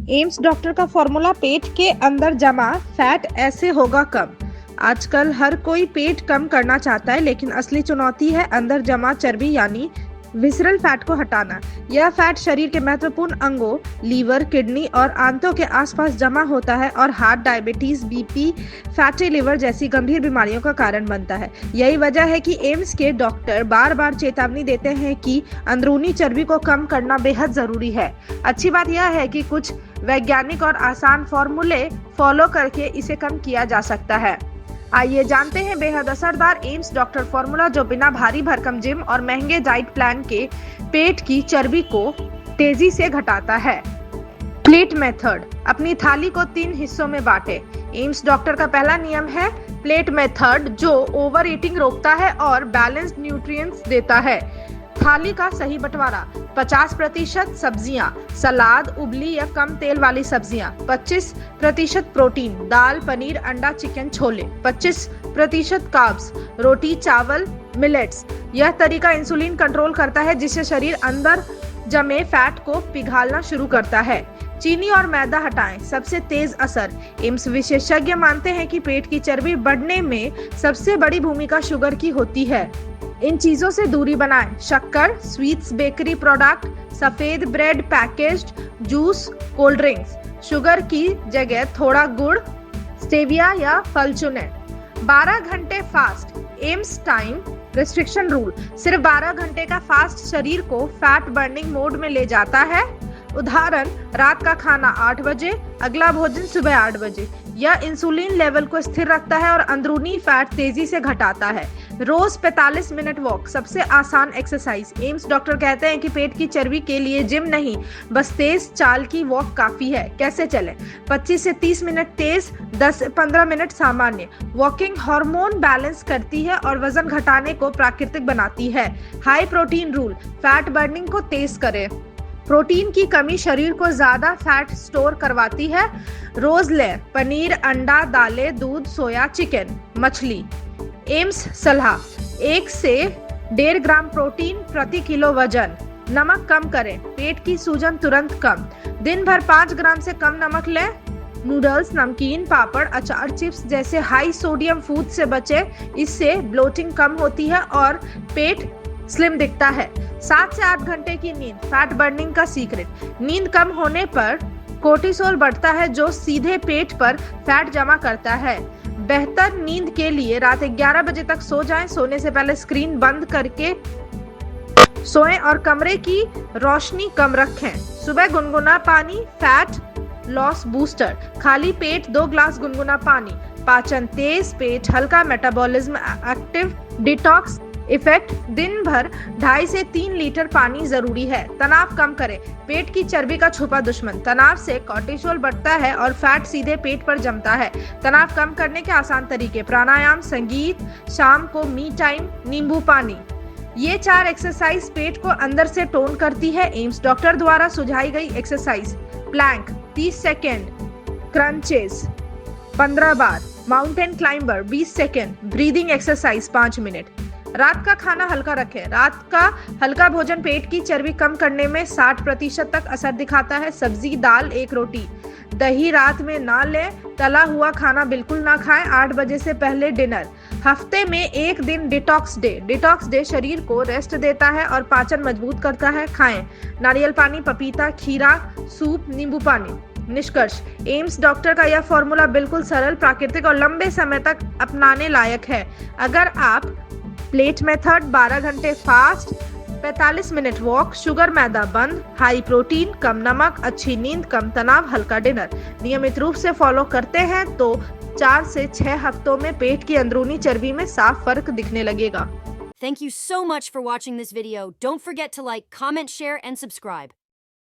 AIIMS doctor का formula पेट के अंदर जमा फैट ऐसे होगा कम। आजकल हर कोई पेट कम करना चाहता है, लेकिन असली चुनौती है अंदर जमा चर्बी यानी विसरल फैट को हटाना। यह फैट शरीर के महत्वपूर्ण अंगों लीवर, किडनी और आंतों के आसपास जमा होता है और heart, diabetes, BP, fatty liver जैसी गंभीर बीमारियों का कारण बनता है। यही वजह है कि एम्स के डॉक्टर बार बार चेतावनी देते हैं कि अंदरूनी चर्बी को कम करना बेहद जरूरी है। अच्छी बात यह है कि कुछ वैज्ञानिक और आसान फॉर्मूले फॉलो करके इसे कम किया जा सकता है। आइए जानते हैं बेहद असरदार एम्स डॉक्टर फॉर्मूला जो बिना भारी भरकम जिम और महंगे डाइट प्लान के पेट की चर्बी को तेजी से घटाता है। Plate method. अपनी थाली को 3 हिस्सों में बांटे। एम्स डॉक्टर का पहला नियम है प्लेट मेथड, जो ओवर ईटिंग रोकता है और बैलेंस्ड न्यूट्रिएंट्स देता है। थाली का सही बंटवारा। 50% सब्जियां, सलाद, उबली या कम तेल वाली सब्जियां। 25% प्रोटीन, दाल, पनीर, अंडा, चिकन, छोले। 25% कार्ब्स, रोटी, चावल, मिलेट्स। यह तरीका इंसुलिन कंट्रोल करता है, जिससे शरीर अंदर जमे फैट को पिघालना शुरू करता है। चीनी और मैदा हटाएं। सबसे तेज असर। एम्स विशेषज्ञ मानते हैं कि पेट की चर्बी बढ़ने में सबसे बड़ी भूमिका शुगर की होती है। इन चीजों से दूरी बनाएं। शक्कर, स्वीट्स, बेकरी प्रोडक्ट, सफेद bread, packaged juice, cold drinks. Sugar की जगह थोड़ा गुड़, स्टेविया या फल चुनें। 12 घंटे fast. AIIMS time restriction rule. सिर्फ 12 घंटे का फास्ट शरीर को फैट बर्निंग मोड में ले जाता है। उदाहरण, रात का खाना 8 बजे, अगला भोजन सुबह 8 बजे। यह इंसुलिन लेवल को स्थिर रखता है और अंदरूनी फैट तेजी से घटाता है। रोज 45 मिनट वॉक। सबसे आसान एक्सरसाइज। एम्स डॉक्टर कहते हैं कि पेट की चर्बी के लिए जिम नहीं, बस तेज चाल की वॉक काफी है। कैसे चलें? 25 से 30 मिनट तेज, 10 से 15 मिनट सामान्य। वॉकिंग हार्मोन बैलेंस करती है और वजन घटाने को प्राकृतिक बनाती है। High protein rule. Fat burning को तेज करे। प्रोटीन की कमी शरीर को ज्यादा फैट स्टोर करवाती है। रोज लें पनीर, अंडा, दालें, दूध, सोया, चिकन, मछली। एम्स सलाह। 1 से 1.5 ग्राम प्रोटीन प्रति किलो वजन। नमक कम करें। पेट की सूजन तुरंत कम। दिन भर 5 ग्राम से कम नमक लें। नूडल्स, नमकीन, पापड़, अचार, चिप्स जैसे हाई सोडियम फूड से बचें। इससे ब्लोटिंग कम होती है और पेट स्लिम दिखता है। 7 से 8 घंटे की नींद। फैट बर्निंग का सीक्रेट। नींद कम होने पर कोर्टिसोल बढ़ता है, जो सीधे पेट पर फैट जमा करता है। बेहतर नींद के लिए रात 11 बजे तक सो जाएं। सोने से पहले स्क्रीन बंद करके सोएं और कमरे की रोशनी कम रखें। सुबह गुनगुना पानी, फैट लॉस बूस्टर। खाली पेट 2 ग्लास गुनगुना पानी। पाचन तेज, पेट हल्का, मेटाबॉलिज्म एक्टिव, डिटॉक्स इफेक्ट। दिन भर 2.5 से 3 लीटर पानी जरूरी है। तनाव कम करें। पेट की चर्बी का छुपा दुश्मन। तनाव से कोर्टिसोल बढ़ता है और फैट सीधे पेट पर जमता है। तनाव कम करने के आसान तरीके: प्राणायाम, संगीत, शाम को मी टाइम, नींबू पानी। ये 4 एक्सरसाइज पेट को अंदर से टोन करती है। एम्स डॉक्टर द्वारा सुझाई गई एक्सरसाइज: प्लैंक 30 सेकेंड, क्रंचेस 15 बार, mountain climber 20 second, breathing exercise 5 minute. रात का खाना हल्का रखें। रात का हल्का भोजन पेट की चर्बी कम करने में 60% तक असर दिखाता है। सब्जी, दाल, 1 रोटी। दही रात में ना लें। तला हुआ खाना बिल्कुल ना खाएं। 8 बजे से पहले डिनर। हफ्ते में 1 दिन डिटॉक्स डे। डिटॉक्स डे शरीर को रेस्ट देता है और पाचन मजबूत करता है। खाएं नारियल पानी, पपीता, खीरा, सूप, नींबू पानी। निष्कर्ष: एम्स डॉक्टर का यह फॉर्मूला बिल्कुल सरल, प्राकृतिक और लंबे समय तक अपनाने लायक है। अगर आप प्लेट मेथड, 12 घंटे फास्ट, 45 मिनट वॉक, शुगर मैदा बंद, हाई प्रोटीन, कम नमक, अच्छी नींद, कम तनाव, हल्का डिनर नियमित रूप से फॉलो करते हैं तो 4 से 6 हफ्तों में पेट की अंदरूनी चर्बी में साफ फर्क दिखने लगेगा। Thank you so much for watching this video. Don't forget to like, comment, share, and subscribe.